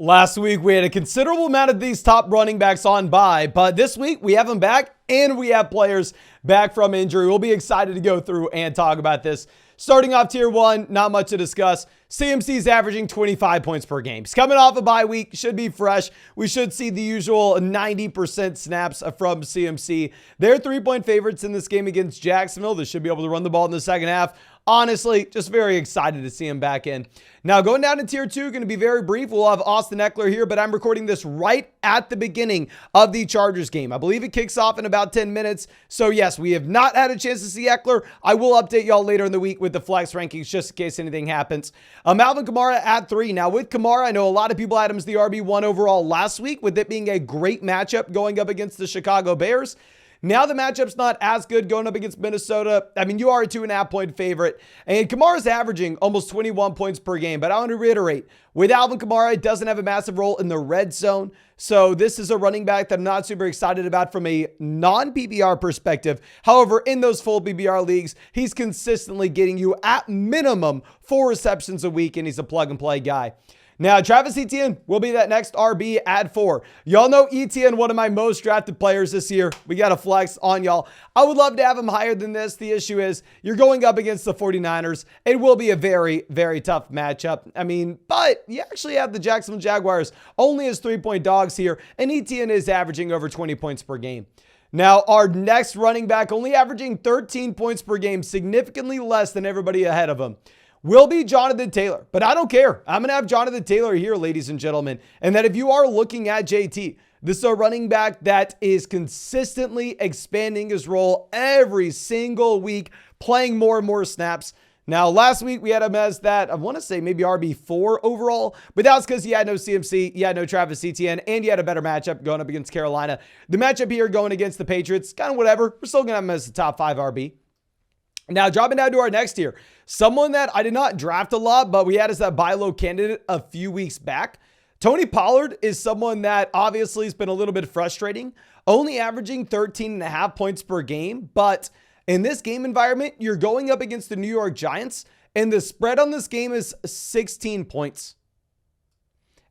Last week, we had a considerable amount of these top running backs on bye, but this week we have them back and we have players back from injury. We'll be excited to go through and talk about this. Starting off tier one, not much to discuss. CMC's averaging 25 points per game. He's coming off a bye week, should be fresh. We should see the usual 90% snaps from CMC. They're 3-point favorites in this game against Jacksonville. They should be able to run the ball in the second half. Honestly, just very excited to see him back in. Now, going down to tier two, going to be very brief. We'll have Austin Eckler here, but I'm recording this right at the beginning of the Chargers game. I believe it kicks off in about 10 minutes. So yes, we have not had a chance to see Eckler. I will update y'all later in the week with the flex rankings just in case anything happens. Alvin Kamara at 3. Now with Kamara, I know a lot of people had him as the RB1 overall last week, with it being a great matchup going up against the Chicago Bears. Now the matchup's not as good going up against Minnesota. I mean, you are a 2.5-point favorite. And Kamara's averaging almost 21 points per game. But I want to reiterate, with Alvin Kamara, it doesn't have a massive role in the red zone. So this is a running back that I'm not super excited about from a non-PPR perspective. However, in those full PPR leagues, he's consistently getting you at minimum 4 receptions a week, and he's a plug-and-play guy. Now, Travis Etienne will be that next RB at 4. Y'all know Etienne, one of my most drafted players this year. We got a flex on y'all. I would love to have him higher than this. The issue is you're going up against the 49ers. It will be a very, very tough matchup. I mean, but you actually have the Jacksonville Jaguars only as 3-point dogs here, and Etienne is averaging over 20 points per game. Now, our next running back only averaging 13 points per game, significantly less than everybody ahead of him, will be Jonathan Taylor. But I don't care. I'm going to have Jonathan Taylor here, ladies and gentlemen. And that if you are looking at JT, this is a running back that is consistently expanding his role every single week, playing more and more snaps. Now, last week we had him as that, I want to say maybe RB4 overall, but that was because he had no CMC, he had no Travis Etienne, and he had a better matchup going up against Carolina. The matchup here going against the Patriots, kind of whatever. We're still going to have him as the top 5 RB. Now, dropping down to our next tier, someone that I did not draft a lot, but we had as that buy low candidate a few weeks back. Tony Pollard is someone that obviously has been a little bit frustrating, only averaging 13.5 points per game. But in this game environment, you're going up against the New York Giants, and the spread on this game is 16 points.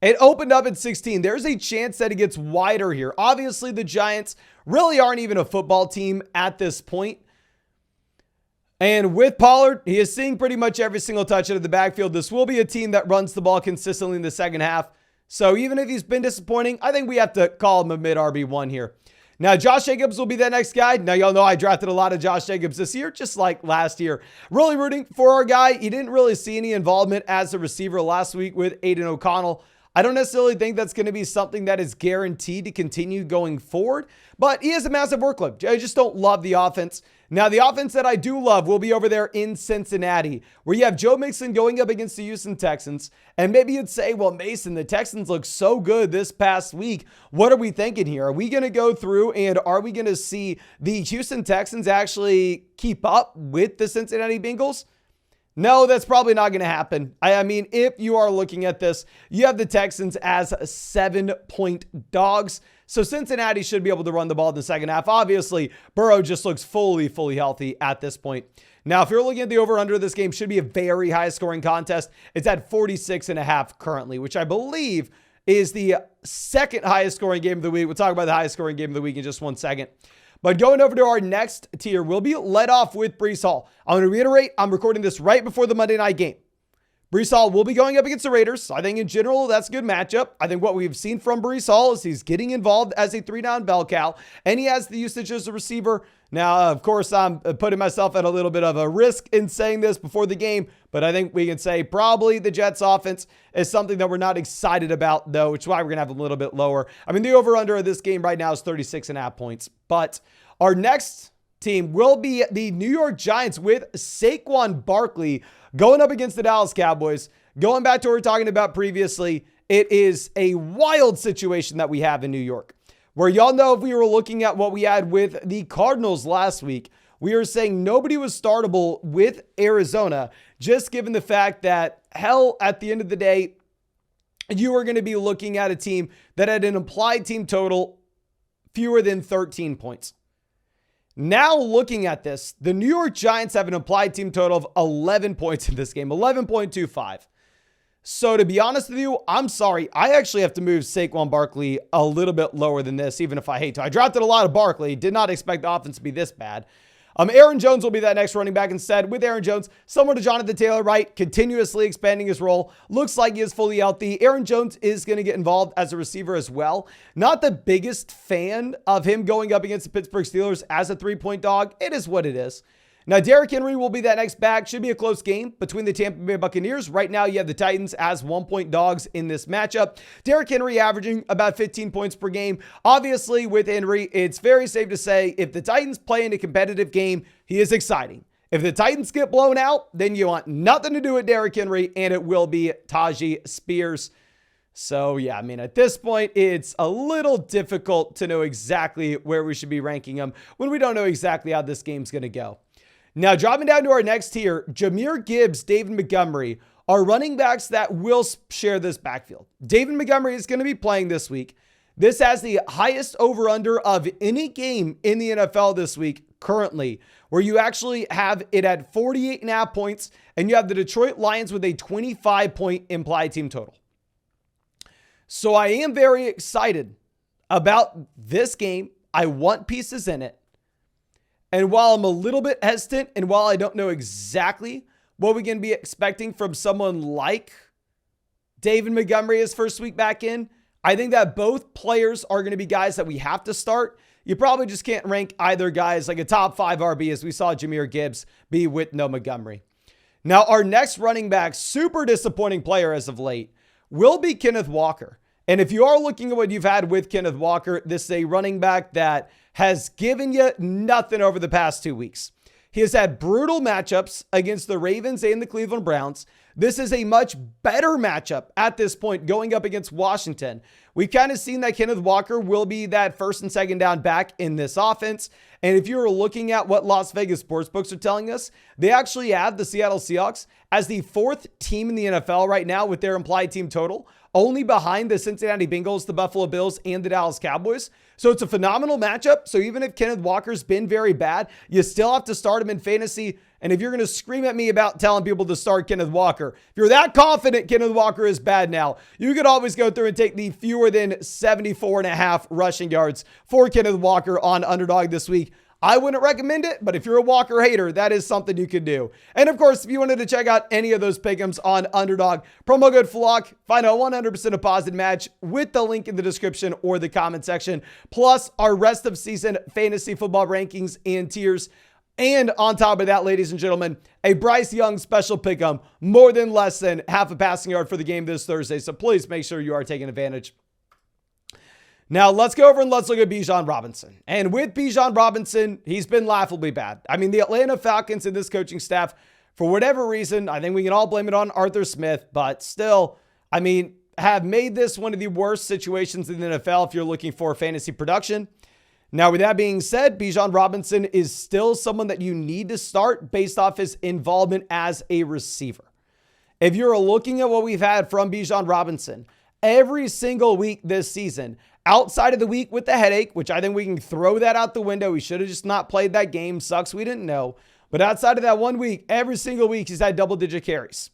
It opened up at 16. There's a chance that it gets wider here. Obviously, the Giants really aren't even a football team at this point. And with Pollard, he is seeing pretty much every single touch out of the backfield. This will be a team that runs the ball consistently in the second half. So even if he's been disappointing, I think we have to call him a mid RB1 here. Now, Josh Jacobs will be that next guy. Now, y'all know I drafted a lot of Josh Jacobs this year, just like last year. Really rooting for our guy. He didn't really see any involvement as a receiver last week with Aiden O'Connell. I don't necessarily think that's going to be something that is guaranteed to continue going forward, but he has a massive workload. I just don't love the offense. Now, the offense that I do love will be over there in Cincinnati, where you have Joe Mixon going up against the Houston Texans. And maybe you'd say, well, Mason, the Texans look so good this past week. What are we thinking here? Are we going to go through and are we going to see the Houston Texans actually keep up with the Cincinnati Bengals? No, that's probably not going to happen. I mean, if you are looking at this, you have the Texans as 7-point dogs. So Cincinnati should be able to run the ball in the second half. Obviously, Burrow just looks fully healthy at this point. Now, if you're looking at the over-under of this game, should be a very high-scoring contest. It's at 46.5 currently, which I believe is the second highest-scoring game of the week. We'll talk about the highest-scoring game of the week in just one second. But going over to our next tier, we'll be led off with Breece Hall. I'm going to reiterate, I'm recording this right before the Monday night game. Breece Hall will be going up against the Raiders. So I think in general, that's a good matchup. I think what we've seen from Breece Hall is he's getting involved as a 3-down bell cow, and he has the usage as a receiver. Now, of course, I'm putting myself at a little bit of a risk in saying this before the game, but I think we can say probably the Jets offense is something that we're not excited about, though, which is why we're going to have a little bit lower. I mean, the over-under of this game right now is 36.5 points. But our next team will be the New York Giants with Saquon Barkley going up against the Dallas Cowboys. Going back to what we were talking about previously, it is a wild situation that we have in New York, where y'all know if we were looking at what we had with the Cardinals last week, we were saying nobody was startable with Arizona, just given the fact that, hell, at the end of the day, you were going to be looking at a team that had an implied team total fewer than 13 points. Now looking at this, the New York Giants have an implied team total of 11 points in this game, 11.25. So to be honest with you, I'm sorry. I actually have to move Saquon Barkley a little bit lower than this, even if I hate to. I drafted a lot of Barkley. Did not expect the offense to be this bad. Aaron Jones will be that next running back instead. With Aaron Jones, similar to Jonathan Taylor, right? Continuously expanding his role. Looks like he is fully healthy. Aaron Jones is going to get involved as a receiver as well. Not the biggest fan of him going up against the Pittsburgh Steelers as a 3-point dog. It is what it is. Now, Derrick Henry will be that next back. Should be a close game between the Tampa Bay Buccaneers. Right now, you have the Titans as 1-point dogs in this matchup. Derrick Henry averaging about 15 points per game. Obviously, with Henry, it's very safe to say if the Titans play in a competitive game, he is exciting. If the Titans get blown out, then you want nothing to do with Derrick Henry, and it will be Tyjae Spears. So, yeah, I mean, at this point, it's a little difficult to know exactly where we should be ranking him when we don't know exactly how this game's going to go. Now, dropping down to our next tier, Jahmyr Gibbs, David Montgomery are running backs that will share this backfield. David Montgomery is going to be playing this week. This has the highest over-under of any game in the NFL this week currently, where you actually have it at 48.5 points, and you have the Detroit Lions with a 25-point implied team total. So I am very excited about this game. I want pieces in it. And while I'm a little bit hesitant, and while I don't know exactly what we can be expecting from someone like David Montgomery his first week back in, I think that both players are going to be guys that we have to start. You probably just can't rank either guy as like a top 5 RB as we saw Jahmyr Gibbs be with no Montgomery. Now, our next running back, super disappointing player as of late, will be Kenneth Walker. And if you are looking at what you've had with Kenneth Walker, this is a running back that has given you nothing over the past 2 weeks. He has had brutal matchups against the Ravens and the Cleveland Browns. This is a much better matchup at this point going up against Washington. We've kind of seen that Kenneth Walker will be that first and second down back in this offense. And if you're looking at what Las Vegas sportsbooks are telling us, they actually have the Seattle Seahawks as the 4th team in the NFL right now with their implied team total, only behind the Cincinnati Bengals, the Buffalo Bills, and the Dallas Cowboys. So it's a phenomenal matchup. So even if Kenneth Walker's been very bad, you still have to start him in fantasy. And if you're going to scream at me about telling people to start Kenneth Walker, if you're that confident Kenneth Walker is bad now, you could always go through and take the fewer than 74.5 rushing yards for Kenneth Walker on Underdog this week. I wouldn't recommend it, but if you're a Walker hater, that is something you could do. And of course, if you wanted to check out any of those pick'ems on Underdog, promo code FLOCK, find a 100% deposit match with the link in the description or the comment section, plus our rest of season fantasy football rankings and tiers. And on top of that, ladies and gentlemen, a Bryce Young special pick'em, more than less than half a passing yard for the game this Thursday. So please make sure you are taking advantage. Now, let's go over and let's look at Bijan Robinson. And with Bijan Robinson, he's been laughably bad. I mean, the Atlanta Falcons and this coaching staff, for whatever reason, I think we can all blame it on Arthur Smith, but still, I mean, have made this one of the worst situations in the NFL if you're looking for fantasy production. Now, with that being said, Bijan Robinson is still someone that you need to start based off his involvement as a receiver. If you're looking at what we've had from Bijan Robinson, every single week this season, outside of the week with the headache, which I think we can throw that out the window. We should have just not played that game. Sucks we didn't know. But outside of that 1 week, every single week he's had double-digit carries.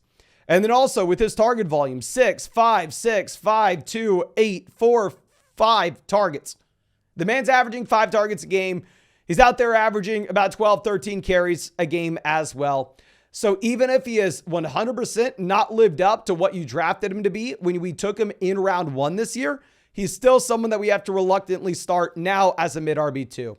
And then also with his target volume, 6, 5, 6, 5, 2, 8, 4, 5 targets. The man's averaging 5 targets a game. He's out there averaging about 12, 13 carries a game as well. So even if he has 100% not lived up to what you drafted him to be when we took him in round 1 this year, he's still someone that we have to reluctantly start now as a mid RB2.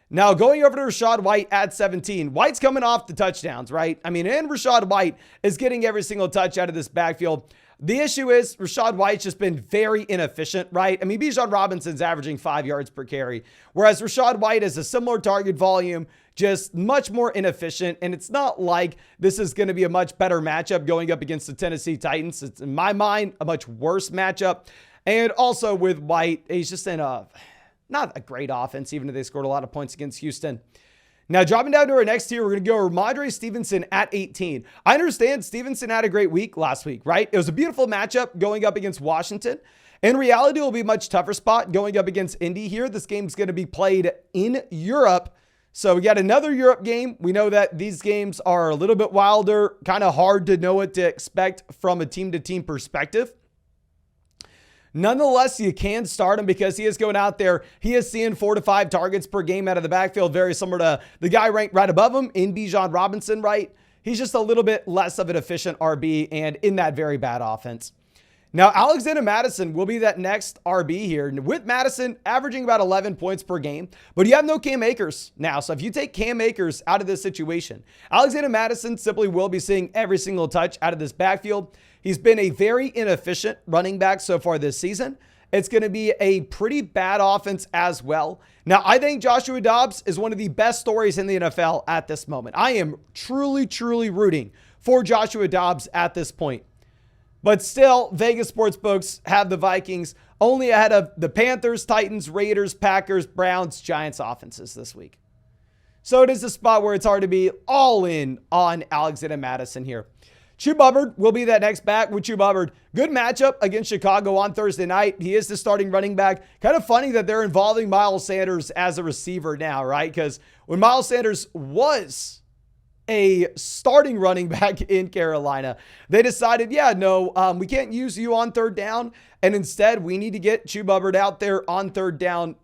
Now, going over to Rachaad White at 17. White's coming off the touchdowns, right? I mean, and Rachaad White is getting every single touch out of this backfield. The issue is Rachaad White's just been very inefficient, right? I mean, Bijan Robinson's averaging 5 yards per carry, whereas Rachaad White has a similar target volume, just much more inefficient. And it's not like this is going to be a much better matchup going up against the Tennessee Titans. It's, in my mind, a much worse matchup. And also with White, he's just in not a great offense, even if they scored a lot of points against Houston. Now, dropping down to our next tier, we're going to go Ramondre Stevenson at 18. I understand Stevenson had a great week last week, right? It was a beautiful matchup going up against Washington. In reality, it will be a much tougher spot going up against Indy here. This game's going to be played in Europe. So we got another Europe game. We know that these games are a little bit wilder, kind of hard to know what to expect from a team-to-team perspective. Nonetheless, you can start him because he is going out there. He is seeing 4 to 5 targets per game out of the backfield, very similar to the guy ranked right above him in Bijan Robinson, right? He's just a little bit less of an efficient RB and in that very bad offense. Now, Alexander Mattison will be that next RB here. With Mattison averaging about 11 points per game, but you have no Cam Akers now. So if you take Cam Akers out of this situation, Alexander Mattison simply will be seeing every single touch out of this backfield. He's been a very inefficient running back so far this season. It's going to be a pretty bad offense as well. Now, I think Joshua Dobbs is one of the best stories in the NFL at this moment. I am truly, truly rooting for Joshua Dobbs at this point. But still, Vegas sportsbooks have the Vikings only ahead of the Panthers, Titans, Raiders, Packers, Browns, Giants offenses this week. So it is a spot where it's hard to be all in on Alexander Mattison here. Chuba Hubbard will be that next back with Chuba Hubbard. Good matchup against Chicago on Thursday night. He is the starting running back. Kind of funny that they're involving Miles Sanders as a receiver now, right? Because when Miles Sanders was a starting running back in Carolina, they decided, we can't use you on third down. And instead, we need to get Chuba Hubbard out there on third down.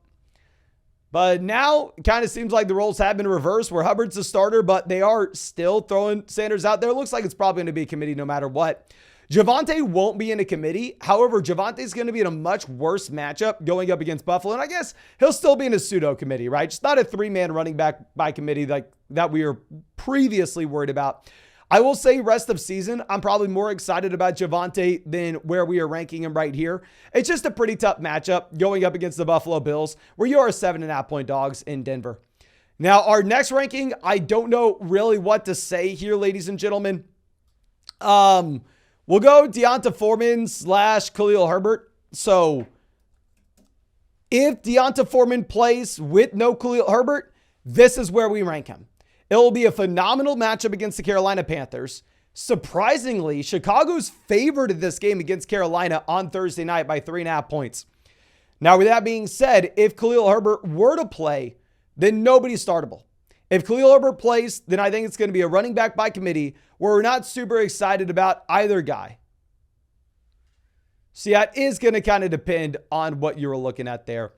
But now it kind of seems like the roles have been reversed where Hubbard's the starter, but they are still throwing Sanders out there. It looks like it's probably going to be a committee no matter what. Javonte won't be in a committee. However, Javonte's going to be in a much worse matchup going up against Buffalo. And I guess he'll still be in a pseudo committee, right? Just not a 3-man running back by committee like that we were previously worried about. I will say rest of season, I'm probably more excited about Javonte than where we are ranking him right here. It's just a pretty tough matchup going up against the Buffalo Bills, where you are 7.5-point dogs in Denver. Now, our next ranking, I don't know really what to say here, ladies and gentlemen. We'll go Deonta Foreman / Khalil Herbert. So if Deonta Foreman plays with no Khalil Herbert, this is where we rank him. It will be a phenomenal matchup against the Carolina Panthers. Surprisingly, Chicago's favored in this game against Carolina on Thursday night by 3.5 points. Now, with that being said, if Khalil Herbert were to play, then nobody's startable. If Khalil Herbert plays, then I think it's going to be a running back by committee where we're not super excited about either guy. So that is going to kind of depend on what you're looking at there.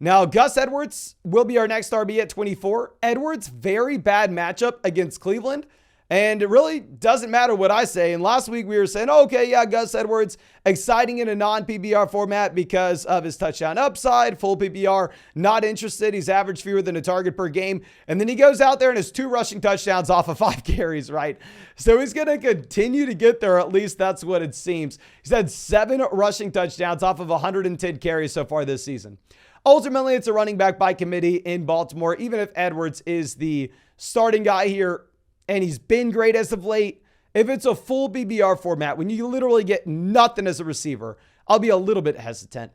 Now, Gus Edwards will be our next RB at 24. Edwards, very bad matchup against Cleveland. And it really doesn't matter what I say. And last week we were saying, Gus Edwards, exciting in a non-PPR format because of his touchdown upside. Full PPR, not interested. He's averaged fewer than a target per game. And then he goes out there and has 2 rushing touchdowns off of 5 carries, right? So he's going to continue to get there. At least that's what it seems. He's had 7 rushing touchdowns off of 110 carries so far this season. Ultimately, it's a running back by committee in Baltimore, even if Edwards is the starting guy here, and he's been great as of late. If it's a full BBR format, when you literally get nothing as a receiver, I'll be a little bit hesitant.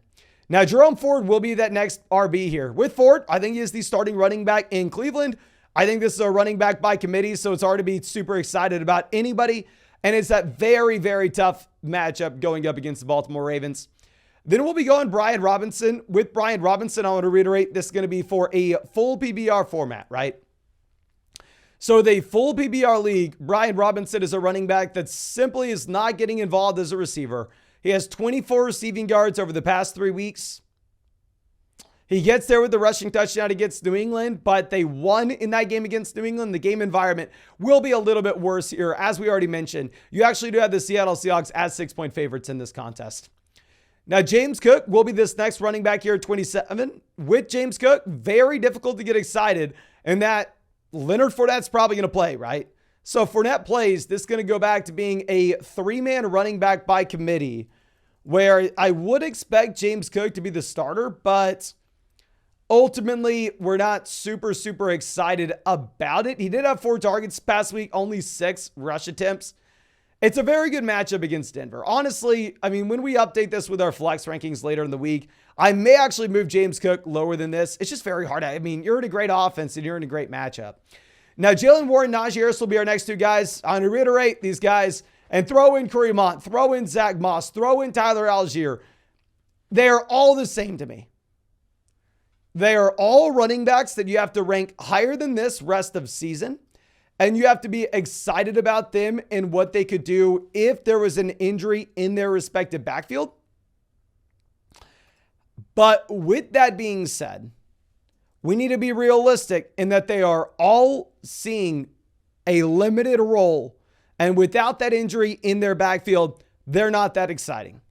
Now, Jerome Ford will be that next RB here. With Ford, I think he is the starting running back in Cleveland. I think this is a running back by committee, so it's hard to be super excited about anybody. And it's that very, very tough matchup going up against the Baltimore Ravens. Then we'll be going Brian Robinson. With Brian Robinson, I want to reiterate, this is going to be for a full PBR format, right? So the full PBR league, Brian Robinson is a running back that simply is not getting involved as a receiver. He has 24 receiving yards over the past 3 weeks. He gets there with the rushing touchdown against New England, but they won in that game against New England. The game environment will be a little bit worse here. As we already mentioned, you actually do have the Seattle Seahawks as 6-point favorites in this contest. Now, James Cook will be this next running back here at 27. With James Cook, very difficult to get excited in that Leonard Fournette's probably going to play, right? So if Fournette plays, this is going to go back to being a 3-man running back by committee where I would expect James Cook to be the starter, but ultimately we're not super, super excited about it. He did have 4 targets past week, only 6 rush attempts. It's a very good matchup against Denver. Honestly, I mean, when we update this with our flex rankings later in the week, I may actually move James Cook lower than this. It's just very hard. I mean, you're in a great offense and you're in a great matchup. Now, Jalen Warren, Najee Harris will be our next 2 guys. I'm going to reiterate these guys and throw in Kareem Hunt, throw in Zach Moss, throw in Tyler Algier. They are all the same to me. They are all running backs that you have to rank higher than this rest of season. And you have to be excited about them and what they could do if there was an injury in their respective backfield. But with that being said, we need to be realistic in that they are all seeing a limited role. And without that injury in their backfield, they're not that exciting.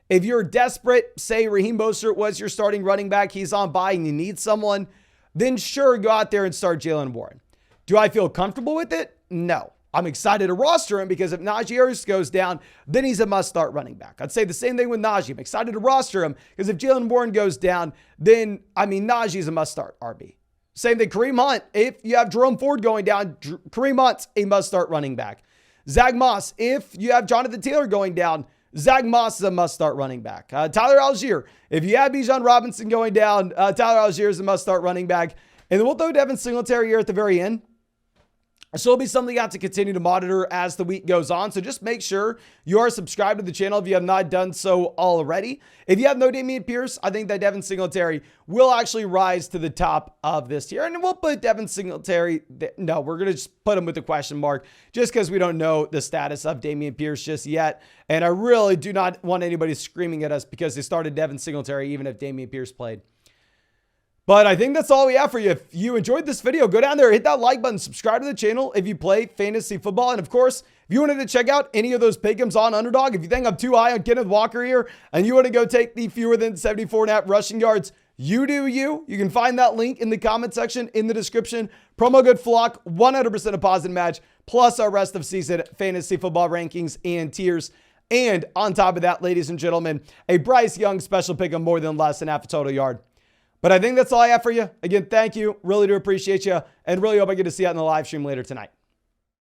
If you're desperate, say Raheem Mostert was your starting running back, he's on bye and you need someone, then sure, go out there and start Jaylen Warren. Do I feel comfortable with it? No. I'm excited to roster him because if Najee Harris goes down, then he's a must-start running back. I'd say the same thing with Najee. I'm excited to roster him because if Jaylen Warren goes down, then, Najee's a must-start RB. Same thing, Kareem Hunt. If you have Jerome Ford going down, Kareem Hunt's a must-start running back. Zach Moss. If you have Jonathan Taylor going down, Zach Moss is a must-start running back. Tyler Algier. If you have Bijan Robinson going down, Tyler Algier is a must-start running back. And then we'll throw Devin Singletary here at the very end. So it'll be something you have to continue to monitor as the week goes on. So just make sure you are subscribed to the channel if you have not done so already. If you have no Dameon Pierce, I think that Devin Singletary will actually rise to the top of this tier. And we'll put Devin Singletary, no, we're going to just put him with a question mark just because we don't know the status of Dameon Pierce just yet. And I really do not want anybody screaming at us because they started Devin Singletary even if Dameon Pierce played. But I think that's all we have for you. If you enjoyed this video, go down there, hit that like button, subscribe to the channel if you play fantasy football. And of course, if you wanted to check out any of those pick'ems on Underdog, if you think I'm too high on Kenneth Walker here and you want to go take the fewer than 74.5 rushing yards, you do you. You can find that link in the comment section in the description. Promo code FLOCK, 100% a positive match, plus our rest of season fantasy football rankings and tiers. And on top of that, ladies and gentlemen, a Bryce Young special pick'em more than less than half a total yard. But I think that's all I have for you. Again, thank you. Really do appreciate you. And really hope I get to see you out in the live stream later tonight.